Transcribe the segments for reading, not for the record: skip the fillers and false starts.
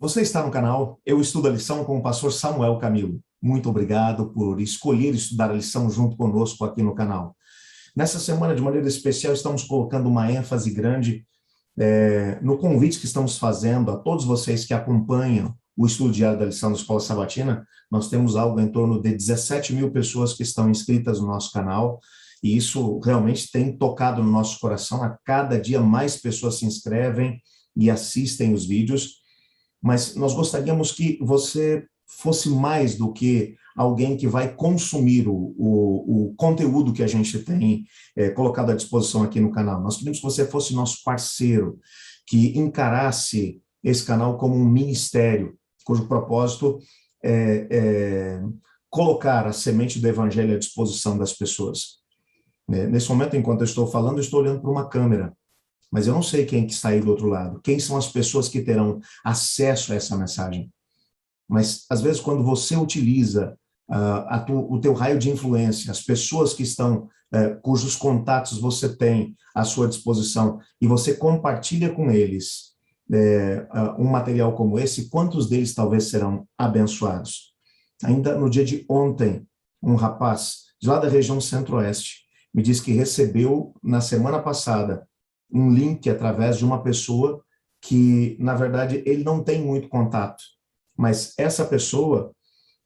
Você está no canal Eu Estudo a Lição com o pastor Samuel Camilo. Muito obrigado por escolher estudar a lição junto conosco aqui no canal. Nessa semana, de maneira especial, estamos colocando uma ênfase grande no convite que estamos fazendo a todos vocês que acompanham o estudo diário da lição da Escola Sabatina. Nós temos algo em torno de 17 mil pessoas que estão inscritas no nosso canal, e isso realmente tem tocado no nosso coração. A cada dia mais pessoas se inscrevem e assistem os vídeos. Mas nós gostaríamos que você fosse mais do que alguém que vai consumir o conteúdo que a gente tem colocado à disposição aqui no canal. Nós queríamos que você fosse nosso parceiro, que encarasse esse canal como um ministério, cujo propósito é colocar a semente do evangelho à disposição das pessoas. Nesse momento, enquanto eu estou falando, eu estou olhando para uma câmera, mas eu não sei quem que está aí do outro lado, quem são as pessoas que terão acesso a essa mensagem. Mas, às vezes, quando você utiliza o teu raio de influência, as pessoas que estão, cujos contatos você tem à sua disposição, e você compartilha com eles um material como esse, quantos deles talvez serão abençoados? Ainda no dia de ontem, um rapaz de lá da região centro-oeste me disse que recebeu, na semana passada, um link através de uma pessoa que, na verdade, ele não tem muito contato, mas essa pessoa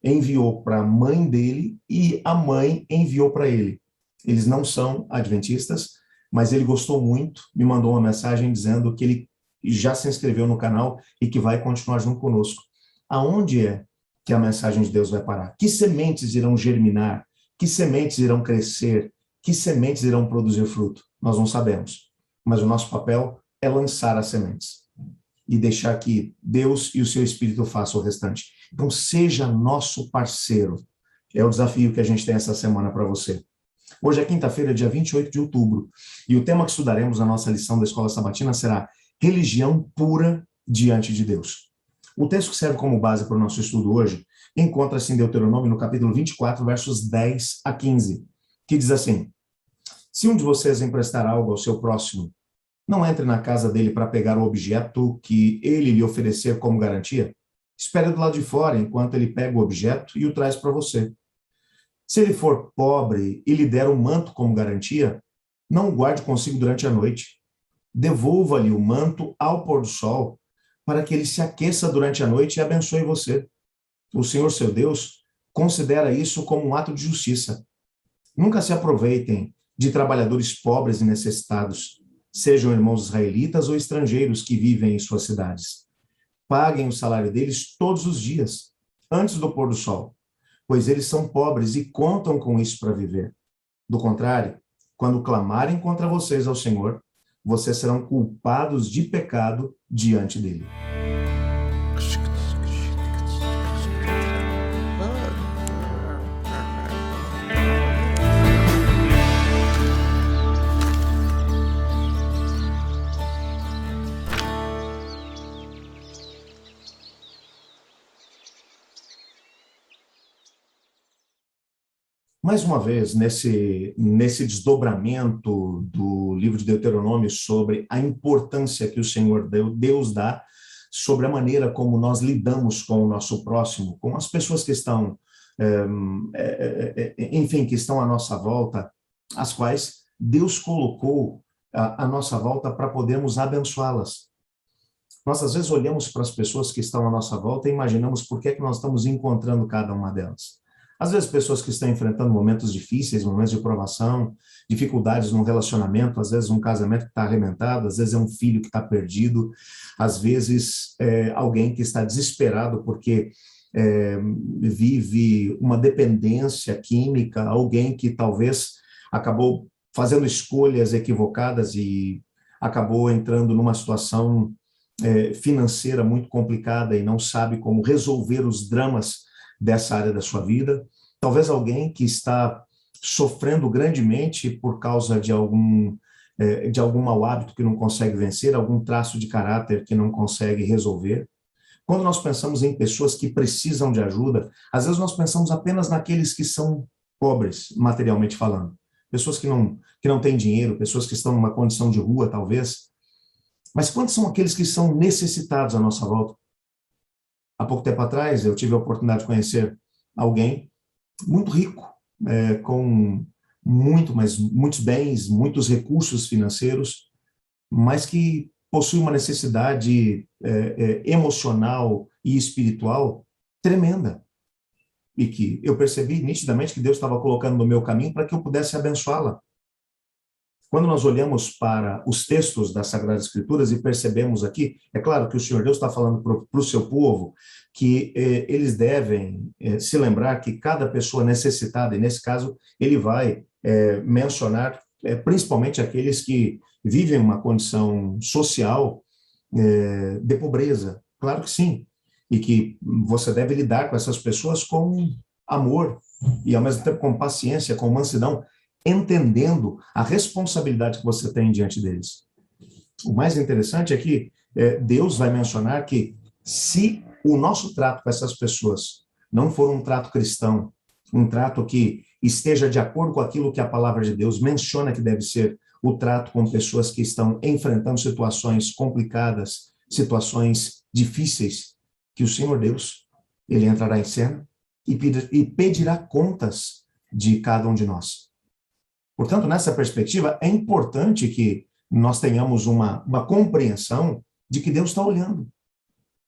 enviou para a mãe dele e a mãe enviou para ele. Eles não são adventistas, mas ele gostou muito, me mandou uma mensagem dizendo que ele já se inscreveu no canal e que vai continuar junto conosco. Aonde é que a mensagem de Deus vai parar? Que sementes irão germinar? Que sementes irão crescer? Que sementes irão produzir fruto? Nós não sabemos. Mas o nosso papel é lançar as sementes e deixar que Deus e o seu Espírito façam o restante. Então, seja nosso parceiro. É o desafio que a gente tem essa semana para você. Hoje é quinta-feira, dia 28 de outubro, e o tema que estudaremos na nossa lição da Escola Sabatina será religião pura diante de Deus. O texto que serve como base para o nosso estudo hoje encontra-se em Deuteronômio, no capítulo 24, versos 10 a 15, que diz assim: se um de vocês emprestar algo ao seu próximo, não entre na casa dele para pegar o objeto que ele lhe oferecer como garantia. Espere do lado de fora enquanto ele pega o objeto e o traz para você. Se ele for pobre e lhe der o manto como garantia, não o guarde consigo durante a noite. Devolva-lhe o manto ao pôr do sol, para que ele se aqueça durante a noite e abençoe você. O Senhor, seu Deus, considera isso como um ato de justiça. Nunca se aproveitem de trabalhadores pobres e necessitados, sejam irmãos israelitas ou estrangeiros que vivem em suas cidades. Paguem o salário deles todos os dias, antes do pôr do sol, pois eles são pobres e contam com isso para viver. Do contrário, quando clamarem contra vocês ao Senhor, vocês serão culpados de pecado diante dele. Mais uma vez, nesse desdobramento do livro de Deuteronômio sobre a importância que o Senhor Deus dá sobre a maneira como nós lidamos com o nosso próximo, com as pessoas que estão, enfim, que estão à nossa volta, as quais Deus colocou à nossa volta para podermos abençoá-las. Nós, às vezes, olhamos para as pessoas que estão à nossa volta e imaginamos por que é que nós estamos encontrando cada uma delas. Às vezes, pessoas que estão enfrentando momentos difíceis, momentos de provação, dificuldades no relacionamento, às vezes um casamento que está arrebentado, às vezes é um filho que está perdido, às vezes é alguém que está desesperado porque vive uma dependência química, alguém que talvez acabou fazendo escolhas equivocadas e acabou entrando numa situação financeira muito complicada e não sabe como resolver os dramas dessa área da sua vida. Talvez alguém que está sofrendo grandemente por causa de algum mau hábito que não consegue vencer, algum traço de caráter que não consegue resolver. Quando nós pensamos em pessoas que precisam de ajuda, às vezes nós pensamos apenas naqueles que são pobres, materialmente falando. Pessoas que não têm dinheiro, pessoas que estão numa condição de rua, talvez. Mas quantos são aqueles que são necessitados à nossa volta? Há pouco tempo atrás, eu tive a oportunidade de conhecer alguém muito rico, com muitos bens, muitos recursos financeiros, mas que possui uma necessidade emocional e espiritual tremenda. E que eu percebi nitidamente que Deus estava colocando no meu caminho para que eu pudesse abençoá-la. Quando nós olhamos para os textos das Sagradas Escrituras e percebemos aqui, é claro que o Senhor Deus está falando para o seu povo que eles devem se lembrar que cada pessoa necessitada, e nesse caso ele vai mencionar principalmente aqueles que vivem uma condição social de pobreza, claro que sim, e que você deve lidar com essas pessoas com amor e ao mesmo tempo com paciência, com mansidão, entendendo a responsabilidade que você tem diante deles. O mais interessante é que Deus vai mencionar que se o nosso trato com essas pessoas não for um trato cristão, um trato que esteja de acordo com aquilo que a palavra de Deus menciona que deve ser o trato com pessoas que estão enfrentando situações complicadas, situações difíceis, que o Senhor Deus, ele entrará em cena e pedirá contas de cada um de nós. Portanto, nessa perspectiva, é importante que nós tenhamos uma compreensão de que Deus está olhando,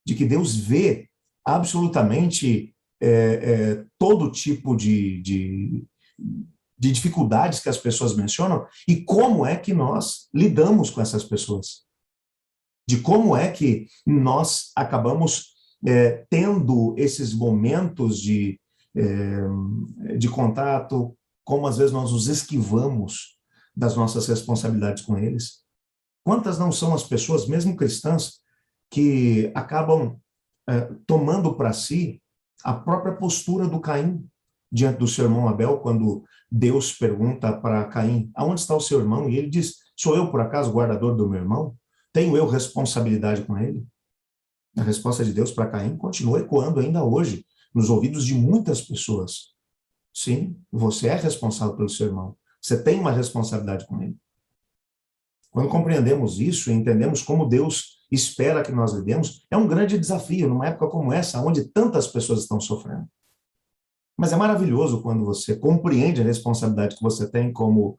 de que Deus vê absolutamente todo tipo de dificuldades que as pessoas mencionam e como é que nós lidamos com essas pessoas. De como é que nós acabamos tendo esses momentos de contato, como às vezes nós nos esquivamos das nossas responsabilidades com eles. Quantas não são as pessoas, mesmo cristãs, que acabam tomando para si a própria postura do Caim diante do seu irmão Abel, quando Deus pergunta para Caim, aonde está o seu irmão? E ele diz, sou eu por acaso guardador do meu irmão? Tenho eu responsabilidade com ele? A resposta de Deus para Caim continua ecoando ainda hoje nos ouvidos de muitas pessoas. Sim, você é responsável pelo seu irmão. Você tem uma responsabilidade com ele. Quando compreendemos isso e entendemos como Deus espera que nós lidemos, é um grande desafio numa época como essa, onde tantas pessoas estão sofrendo. Mas é maravilhoso quando você compreende a responsabilidade que você tem como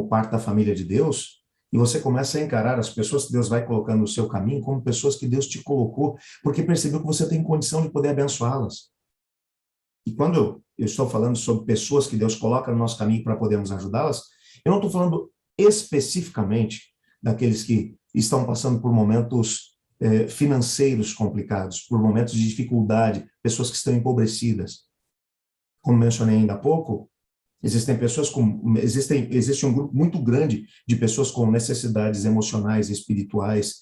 parte da família de Deus e você começa a encarar as pessoas que Deus vai colocando no seu caminho como pessoas que Deus te colocou, porque percebeu que você tem condição de poder abençoá-las. E quando eu estou falando sobre pessoas que Deus coloca no nosso caminho para podermos ajudá-las, eu não estou falando especificamente daqueles que estão passando por momentos financeiros complicados, por momentos de dificuldade, pessoas que estão empobrecidas. Como mencionei ainda há pouco, existe um grupo muito grande de pessoas com necessidades emocionais e espirituais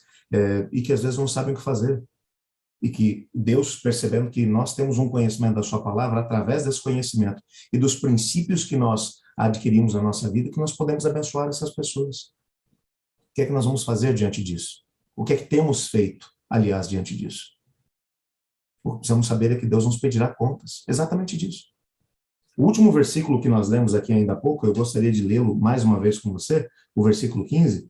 e que às vezes não sabem o que fazer. E que Deus, percebendo que nós temos um conhecimento da sua palavra, através desse conhecimento e dos princípios que nós adquirimos na nossa vida, que nós podemos abençoar essas pessoas. O que é que nós vamos fazer diante disso? O que é que temos feito, aliás, diante disso? O que precisamos saber é que Deus nos pedirá contas, exatamente disso. O último versículo que nós lemos aqui ainda há pouco, eu gostaria de lê-lo mais uma vez com você, o versículo 15,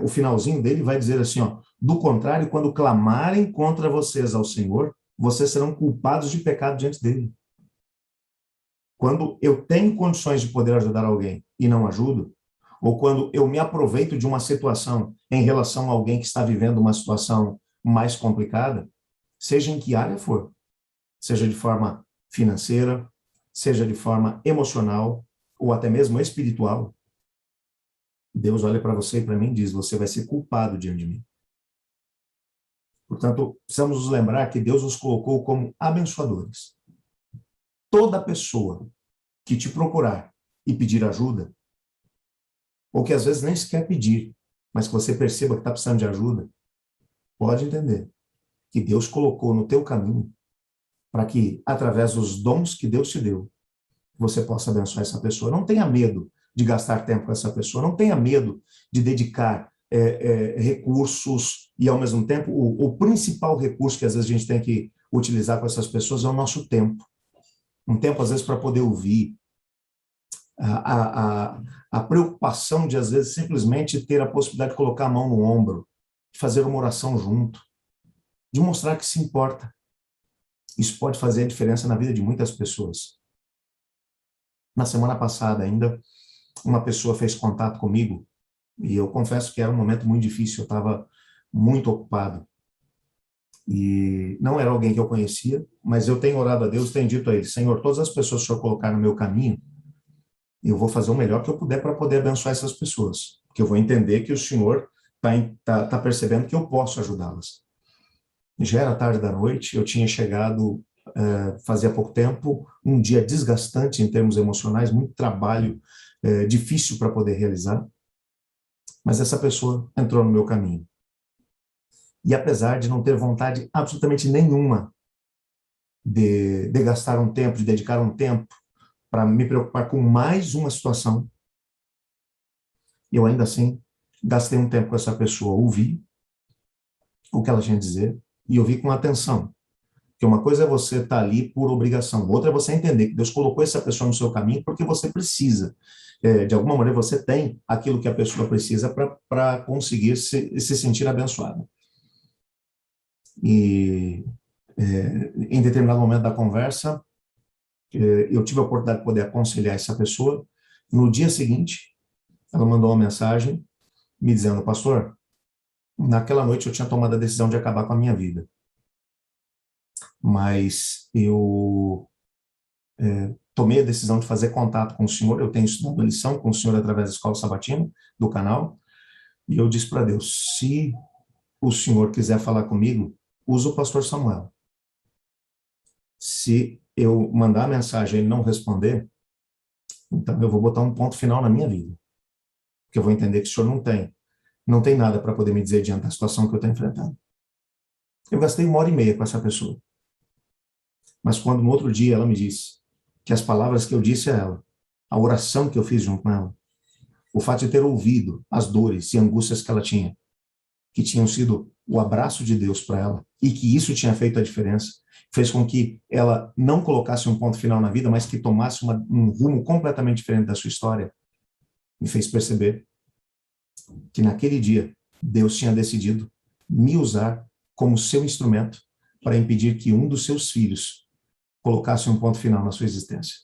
o finalzinho dele vai dizer assim, ó, do contrário, quando clamarem contra vocês ao Senhor, vocês serão culpados de pecado diante dele. Quando eu tenho condições de poder ajudar alguém e não ajudo, ou quando eu me aproveito de uma situação em relação a alguém que está vivendo uma situação mais complicada, seja em que área for, seja de forma financeira, seja de forma emocional ou até mesmo espiritual, Deus olha para você e para mim e diz, você vai ser culpado diante de mim. Portanto, precisamos nos lembrar que Deus nos colocou como abençoadores. Toda pessoa que te procurar e pedir ajuda, ou que às vezes nem sequer pedir, mas que você perceba que está precisando de ajuda, pode entender que Deus colocou no teu caminho para que, através dos dons que Deus te deu, você possa abençoar essa pessoa. Não tenha medo de gastar tempo com essa pessoa, não tenha medo de dedicar recursos e, ao mesmo tempo, o principal recurso que às vezes a gente tem que utilizar com essas pessoas é o nosso tempo. Um tempo, às vezes, para poder ouvir. A preocupação de, às vezes, simplesmente ter a possibilidade de colocar a mão no ombro, de fazer uma oração junto, de mostrar que se importa. Isso pode fazer a diferença na vida de muitas pessoas. Na semana passada ainda, uma pessoa fez contato comigo e eu confesso que era um momento muito difícil, eu estava muito ocupado. E não era alguém que eu conhecia, mas eu tenho orado a Deus, tenho dito a Ele, Senhor, todas as pessoas que o Senhor colocar no meu caminho, eu vou fazer o melhor que eu puder para poder abençoar essas pessoas, porque eu vou entender que o Senhor tá percebendo que eu posso ajudá-las. Já era tarde da noite, eu tinha chegado fazia pouco tempo, um dia desgastante em termos emocionais, muito trabalho difícil para poder realizar, mas essa pessoa entrou no meu caminho. E apesar de não ter vontade absolutamente nenhuma de gastar um tempo, de dedicar um tempo para me preocupar com mais uma situação, eu ainda assim gastei um tempo com essa pessoa, ouvi o que ela tinha a dizer e ouvi com atenção. Porque uma coisa é você estar ali por obrigação, outra é você entender que Deus colocou essa pessoa no seu caminho porque você precisa. De alguma maneira você tem aquilo que a pessoa precisa para conseguir se sentir abençoada. E em determinado momento da conversa, eu tive a oportunidade de poder aconselhar essa pessoa. No dia seguinte, ela mandou uma mensagem me dizendo, pastor, naquela noite eu tinha tomado a decisão de acabar com a minha vida. Mas eu tomei a decisão de fazer contato com o senhor, eu tenho estudado a lição com o senhor através da Escola Sabatina, do canal, e eu disse para Deus, se o senhor quiser falar comigo, usa o pastor Samuel. Se eu mandar a mensagem e ele não responder, então eu vou botar um ponto final na minha vida. Porque eu vou entender que o senhor não tem nada para poder me dizer diante da situação que eu estou enfrentando. Eu gastei 1h30 com essa pessoa. Mas quando no outro dia ela me disse que as palavras que eu disse a ela, a oração que eu fiz junto com ela, o fato de ter ouvido as dores e angústias que ela tinha, que tinham sido o abraço de Deus para ela, e que isso tinha feito a diferença, fez com que ela não colocasse um ponto final na vida, mas que tomasse um rumo completamente diferente da sua história, me fez perceber que naquele dia Deus tinha decidido me usar como seu instrumento para impedir que um dos seus filhos colocasse um ponto final na sua existência.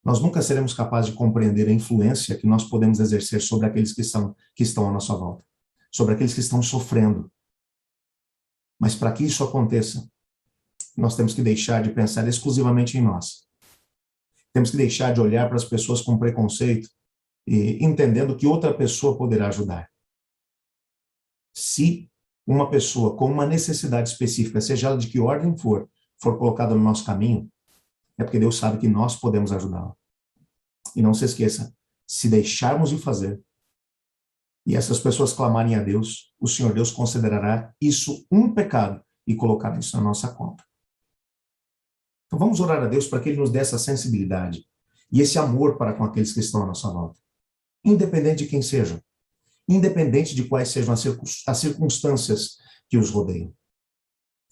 Nós nunca seremos capazes de compreender a influência que nós podemos exercer sobre aqueles que estão à nossa volta, sobre aqueles que estão sofrendo. Mas para que isso aconteça, nós temos que deixar de pensar exclusivamente em nós. Temos que deixar de olhar para as pessoas com preconceito e entendendo que outra pessoa poderá ajudar. Se uma pessoa com uma necessidade específica, seja ela de que ordem for colocada no nosso caminho, é porque Deus sabe que nós podemos ajudá-la. E não se esqueça, se deixarmos de fazer, e essas pessoas clamarem a Deus, o Senhor Deus considerará isso um pecado e colocará isso na nossa conta. Então vamos orar a Deus para que Ele nos dê essa sensibilidade e esse amor para com aqueles que estão à nossa volta. Independente de quem sejam, independente de quais sejam as circunstâncias que os rodeiam.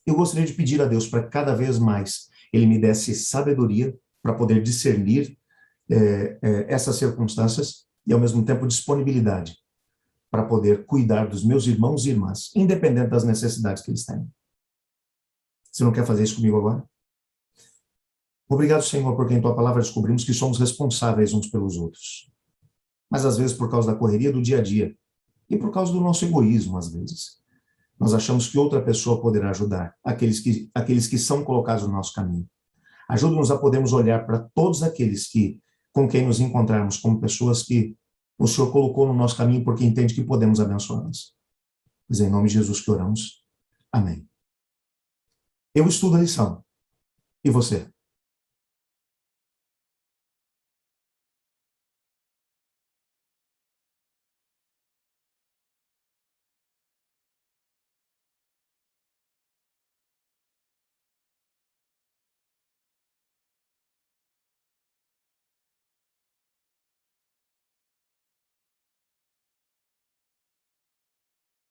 Eu gostaria de pedir a Deus para que cada vez mais Ele me desse sabedoria para poder discernir essas circunstâncias e, ao mesmo tempo, disponibilidade para poder cuidar dos meus irmãos e irmãs, independente das necessidades que eles têm. Você não quer fazer isso comigo agora? Obrigado, Senhor, porque em Tua palavra descobrimos que somos responsáveis uns pelos outros. Mas, às vezes, por causa da correria do dia a dia e por causa do nosso egoísmo, às vezes, nós achamos que outra pessoa poderá ajudar aqueles que são colocados no nosso caminho. Ajuda-nos a podermos olhar para todos aqueles com quem nos encontrarmos como pessoas que o Senhor colocou no nosso caminho porque entende que podemos abençoá-las. Mas em nome de Jesus que oramos. Amém. Eu estudo a lição. E você?